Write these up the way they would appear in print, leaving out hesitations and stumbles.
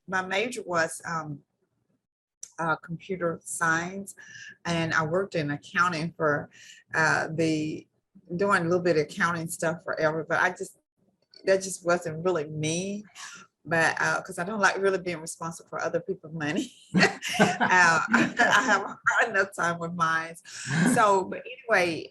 my major was computer science, and I worked in accounting for the doing a little bit of accounting stuff forever. But that just wasn't really me. But because I don't like really being responsible for other people's money. I have a hard enough time with mine. So, but anyway,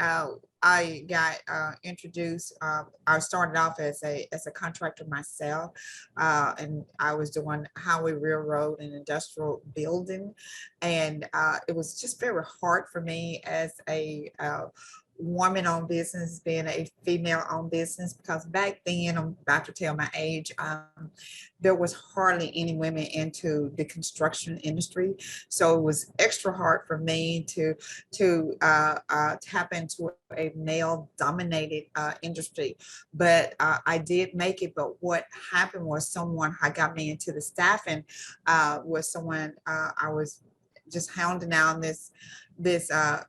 I got introduced. I started off as a contractor myself, and I was doing highway, railroad, and industrial building, and it was just very hard for me as a woman-owned business, being a female-owned business, because back then, I'm about to tell my age, there was hardly any women into the construction industry. So it was extra hard for me to tap into a male-dominated industry. But I did make it. But what happened was someone had got me into the staffing, was someone I was just hounding down this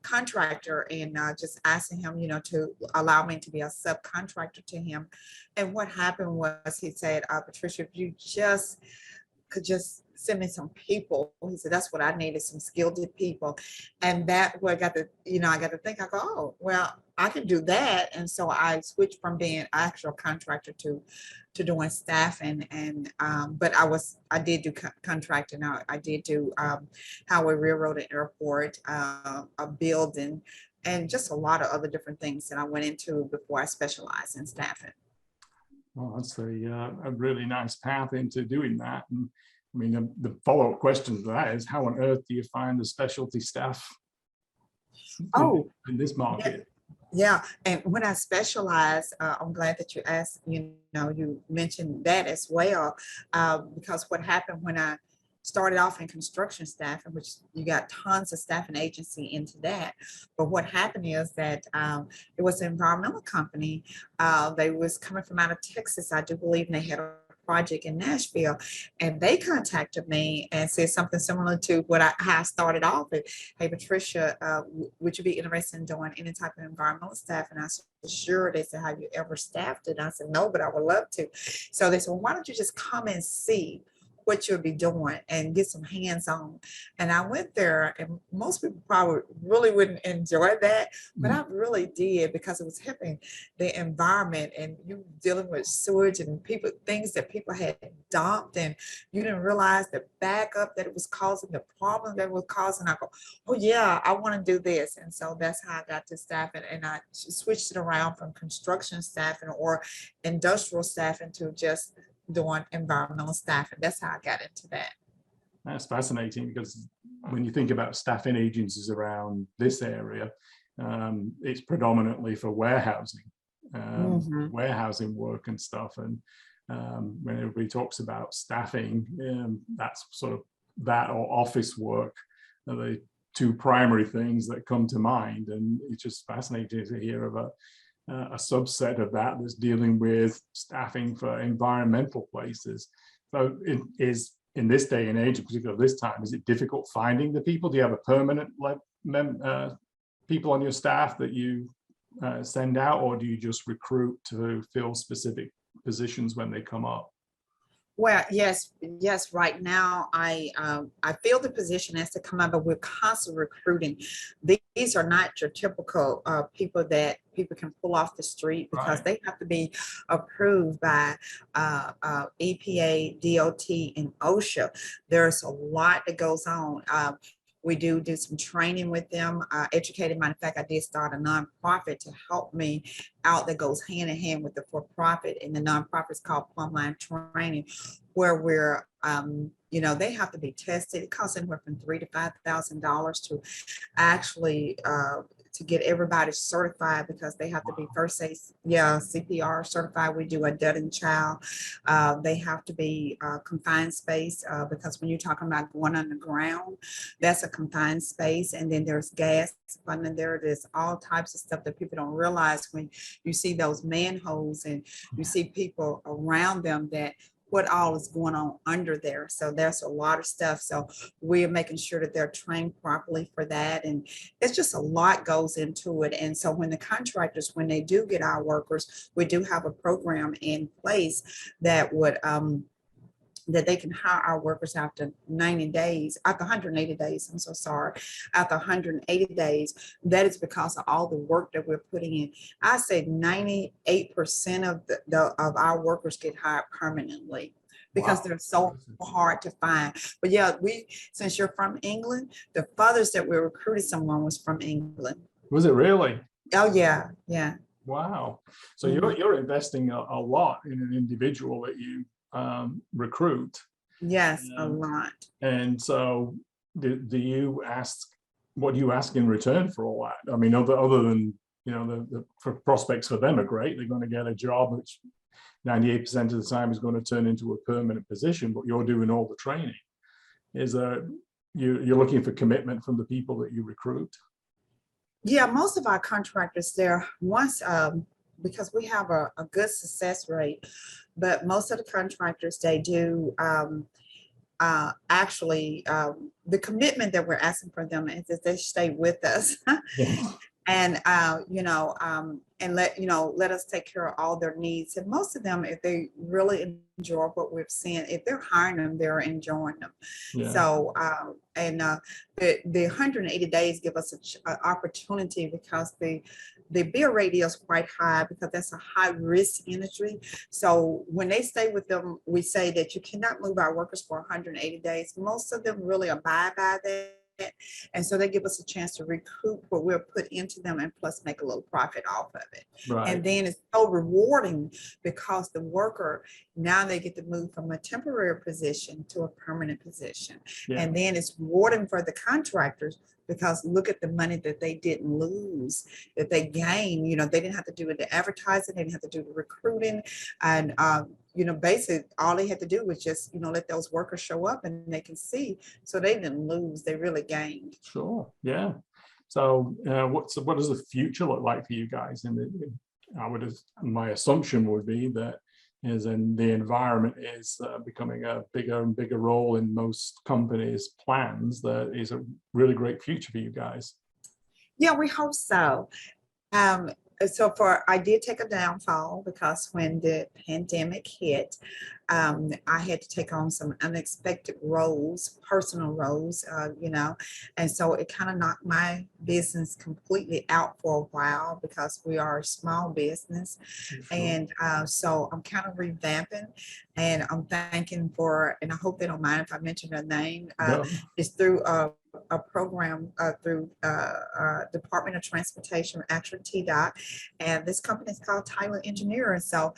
contractor, and just asking him, to allow me to be a subcontractor to him. And what happened was he said, Patricia, if you just could just send me some people. He said, that's what I needed, some skilled people. And that what I got to, I got to think, I go, oh, well, I can do that. And so I switched from being an actual contractor to doing staffing. And but I did do contracting. I did do highway, railroad, and airport, a building, and just a lot of other different things that I went into before I specialized in staffing. Well, that's a really nice path into doing that. And I mean, the follow-up question to that is, how on earth do you find the specialty staff in this market? Yeah, and when I specialize, I'm glad that you asked, you mentioned that as well, because what happened when I started off in construction staffing, which you got tons of staffing agency into that. But what happened is that it was an environmental company. They was coming from out of Texas, I do believe, and they had a project in Nashville, and they contacted me and said something similar to how I started off. Hey, Patricia, would you be interested in doing any type of environmental staff? And I said, sure. They said, have you ever staffed it? And I said, no, but I would love to. So they said, well, why don't you just come and see what you'll be doing and get some hands-on. And I went there, and most people probably really wouldn't enjoy that, but I really did, because it was helping the environment, and you dealing with sewage and things that people had dumped, and you didn't realize the backup that it was causing, the problem that it was causing. I go, oh yeah, I want to do this. And so that's how I got to staffing, and I switched it around from construction staffing or industrial staffing to just doing environmental staffing. That's how I got into that. That's fascinating, because when you think about staffing agencies around this area, it's predominantly for warehousing, warehousing work and stuff. And when everybody talks about staffing, that's sort of that or office work are the two primary things that come to mind. And it's just fascinating to hear of a subset of that that's dealing with staffing for environmental places. So it is, in this day and age, in particular this time, is it difficult finding the people? Do you have a permanent people on your staff that you send out, or do you just recruit to fill specific positions when they come up? Well, yes. Right now, I feel the position as to come up, but we're constantly recruiting. These are not your typical people that people can pull off the street, because they have to be approved by EPA, DOT, and OSHA. There's a lot that goes on. We do some training with them, educating. Matter of fact, I did start a nonprofit to help me out that goes hand in hand with the for-profit, and the nonprofit is called Plumb Line Training, where we're, they have to be tested. It costs anywhere from $3,000 to $5,000 to actually to get everybody certified, because they have to be first aid, CPR certified. We do a dead and child. They have to be confined space, because when you're talking about going underground, that's a confined space. And then there's gas funding there. There's all types of stuff that people don't realize when you see those manholes and you see people around them, that what all is going on under there. So there's a lot of stuff. So we're making sure that they're trained properly for that. And it's just a lot goes into it. And so when the contractors, when they do get our workers, we do have a program in place that would that they can hire our workers after 90 days, after 180 days, I'm so sorry, after 180 days. That is because of all the work that we're putting in. I say 98% of of our workers get hired permanently because Wow. they're so hard to find. But yeah, since you're from England, the fathers that we recruited someone was from England. Was it really? Oh yeah, yeah. Wow. So Mhm. you're investing a lot in an individual that you recruit. Yes, a Um, lot. and so do you ask, what do you ask in return for all that? I mean, other than, you know, the for prospects for them are great. They're going to get a job which 98% of the time is going to turn into a permanent position, but you're doing all the training. Is you're looking for commitment from the people that you recruit? Yeah, most of our contractors there, once because we have a good success rate, but most of the contractors, they do actually, the commitment that we're asking for them is that they stay with us. Yeah. And and let us take care of all their needs. And most of them, if they really enjoy what we've seen, if they're hiring them, they're enjoying them. Yeah. So the 180 days give us an opportunity, because the bill rate is quite high, because that's a high risk industry. So when they stay with them, we say that you cannot move our workers for 180 days. Most of them really abide by that. And so they give us a chance to recoup what we're put into them, and plus make a little profit off of it. Right. And then it's so rewarding, because the worker, now they get to move from a temporary position to a permanent position. Yeah. And then it's rewarding for the contractors, because look at the money that they didn't lose, that they gained. They didn't have to do the advertising, they didn't have to do the recruiting. And basically all they had to do was just, let those workers show up and they can see. So they didn't lose, they really gained. Sure. Yeah. So what does the future look like for you guys? And my assumption would be that is in the environment is becoming a bigger and bigger role in most companies' plans. That is a really great future for you guys. Yeah, we hope so. So I did take a downfall, because when the pandemic hit, I had to take on some unexpected roles, personal roles, and so it kind of knocked my business completely out for a while, because we are a small business. Sure. And so I'm kind of revamping, and I'm thanking for, and I hope they don't mind if I mention their name. No. It's through a program through Department of Transportation, actually TDOT, and this company is called Tyler Engineering. So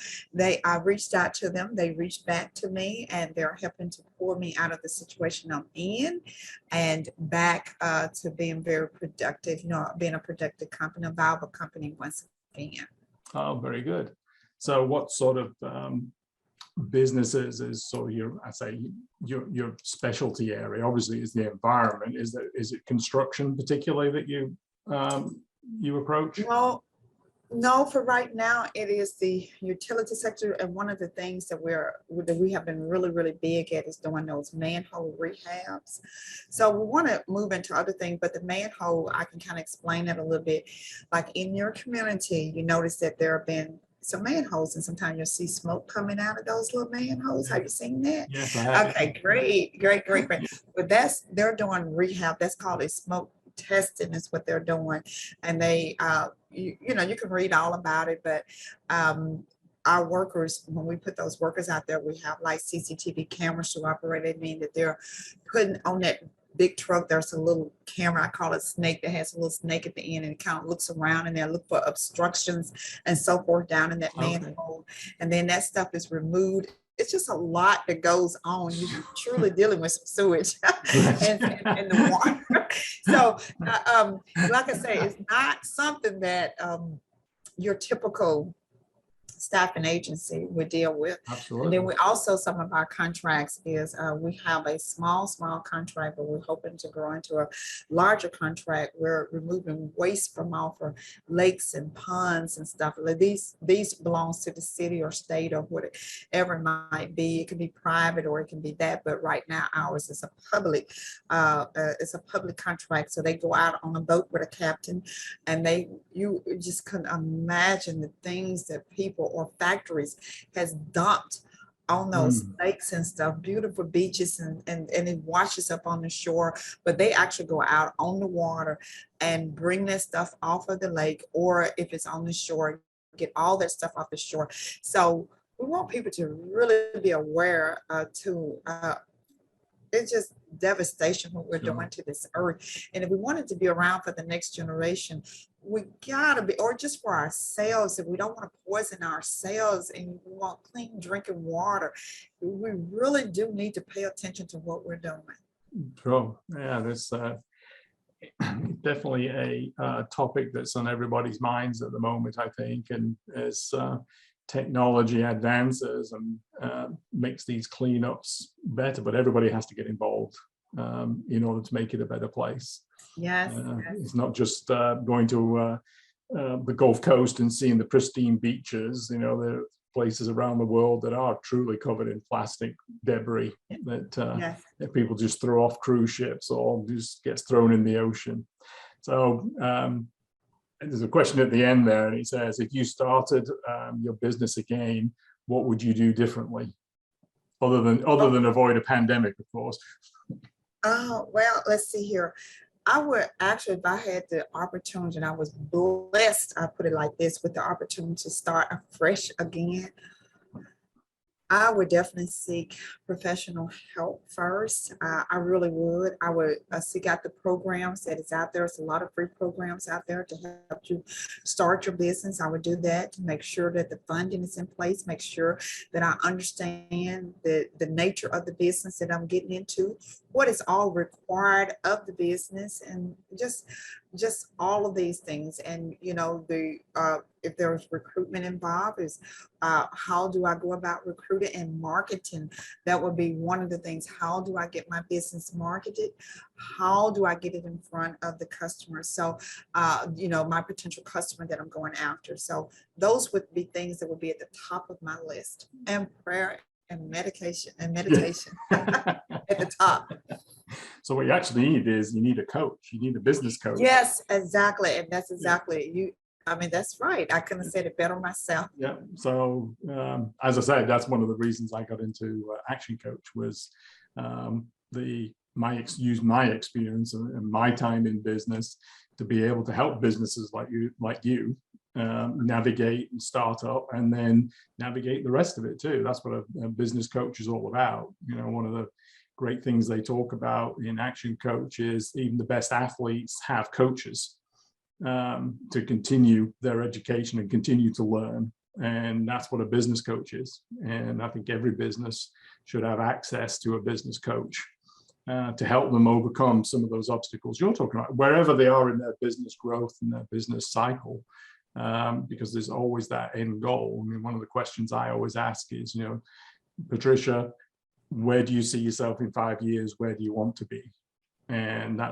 I reached out to them, they reached back to me, and they're helping to pull me out of the situation I'm in, and back to being very productive, being a productive company, a viable company once again. Oh, very good. So what sort of businesses is sort of your specialty area? Obviously is the environment. Is it construction particularly that you approach? Well, no, for right now, it is the utility sector. And one of the things that we have been really, really big at is doing those manhole rehabs. So we want to move into other things, but the manhole, I can kind of explain that a little bit. Like in your community, you notice that there have been some manholes, and sometimes you'll see smoke coming out of those little manholes. Have you seen that? Yes, I have. Okay, great. But they're doing rehab. That's called a smoke testing is what they're doing. And they, you can read all about it, but our workers, when we put those workers out there, we have like CCTV cameras to operate. It means that they're putting on that big truck, there's a little camera, I call it snake, that has a little snake at the end, and it kind of looks around and they look for obstructions and so forth down in that manhole. And then that stuff is removed. It's just a lot that goes on. You're truly dealing with some sewage and the water. So like I say, it's not something that your typical staffing agency would deal with. Absolutely. And then we also, some of our contracts is we have a small contract, but we're hoping to grow into a larger contract. We're removing waste from off of lakes and ponds and stuff. These belongs to the city or state or whatever it might be. It can be private or it can be that, but right now ours is a public contract. So they go out on a boat with a captain, and you just couldn't imagine the things that people or factories has dumped on those lakes and stuff, beautiful beaches, and it washes up on the shore, but they actually go out on the water and bring that stuff off of the lake, or if it's on the shore, get all that stuff off the shore. So we want people to really be aware it's just devastation what we're doing to this earth. And if we want it to be around for the next generation, we gotta be, or just for ourselves, if we don't want to poison ourselves and we want clean drinking water, we really do need to pay attention to what we're doing. Sure. Yeah, that's definitely a topic that's on everybody's minds at the moment, I think. And as technology advances and makes these cleanups better, but everybody has to get involved in order to make it a better place. Yes. It's not just going to the Gulf Coast and seeing the pristine beaches. You know, there are places around the world that are truly covered in plastic debris that, that people just throw off cruise ships or just gets thrown in the ocean. So there's a question at the end there, and it says, if you started your business again, what would you do differently? Other than avoid a pandemic, of course. Oh, well, let's see here. I would actually, if I had the opportunity, and I was blessed, I put it like this, with the opportunity to start afresh again, I would definitely seek professional help first. I really would. I would seek out the programs that is out there. There's a lot of free programs out there to help you start your business. I would do that to make sure that the funding is in place, make sure that I understand the nature of the business that I'm getting into, what is all required of the business, and just all of these things. And you know, if there's recruitment involved, is how do I go about recruiting and marketing? That would be one of the things. How do I get my business marketed? How do I get it in front of the customer? So you know, my potential customer that I'm going after. So those would be things that would be at the top of my list, and prayer and meditation at the top. So what you actually need is you need a coach. You need a business coach. Yes, exactly. And that's exactly you. I mean, that's right. I couldn't have said it better myself. Yeah. So as I said, that's one of the reasons I got into Action Coach was use my experience and my time in business to be able to help businesses like you navigate and start up, and then navigate the rest of it too. That's what a business coach is all about. You know, one of the great things they talk about in Action Coach is even the best athletes have coaches to continue their education and continue to learn. And that's what a business coach is. And I think every business should have access to a business coach to help them overcome some of those obstacles you're talking about, wherever they are in their business growth and their business cycle. Because there's always that end goal. I mean, one of the questions I always ask is, you know, Patricia, where do you see yourself in 5 years? Where do you want to be? And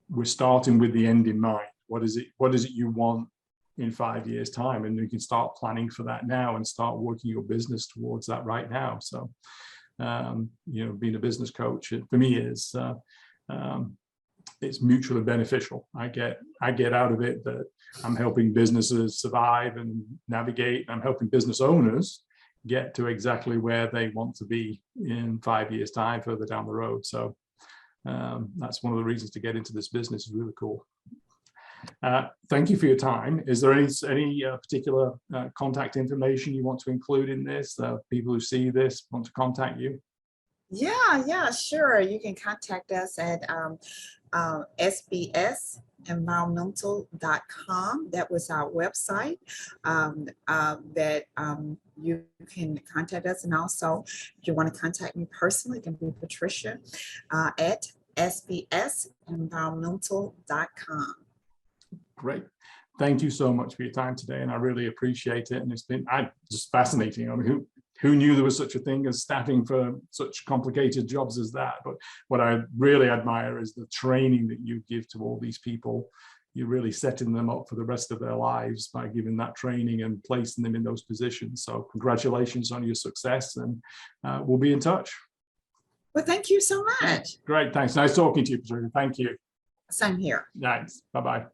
we're starting with the end in mind. What is it you want in 5 years' time? And you can start planning for that now and start working your business towards that right now. So, you know, being a business coach for me is it's mutually beneficial. I get out of it that I'm helping businesses survive and navigate. I'm helping business owners get to exactly where they want to be in 5 years' time, further down the road. So that's one of the reasons to get into this business. Is really cool. Thank you for your time. Is there any particular contact information you want to include in this? People who see this want to contact you? Yeah, sure. You can contact us at sbsenvironmental.com. That was our website that you can contact us. And also, if you want to contact me personally, it can be Patricia at sbsenvironmental.com. Great. Thank you so much for your time today, and I really appreciate it. And it's been just fascinating. I mean, who knew there was such a thing as staffing for such complicated jobs as that? But what I really admire is the training that you give to all these people. You're really setting them up for the rest of their lives by giving that training and placing them in those positions. So congratulations on your success, and we'll be in touch. Well, thank you so much. Great. Thanks. Nice talking to you, Patricia. Thank you. Same here. Thanks. Bye-bye.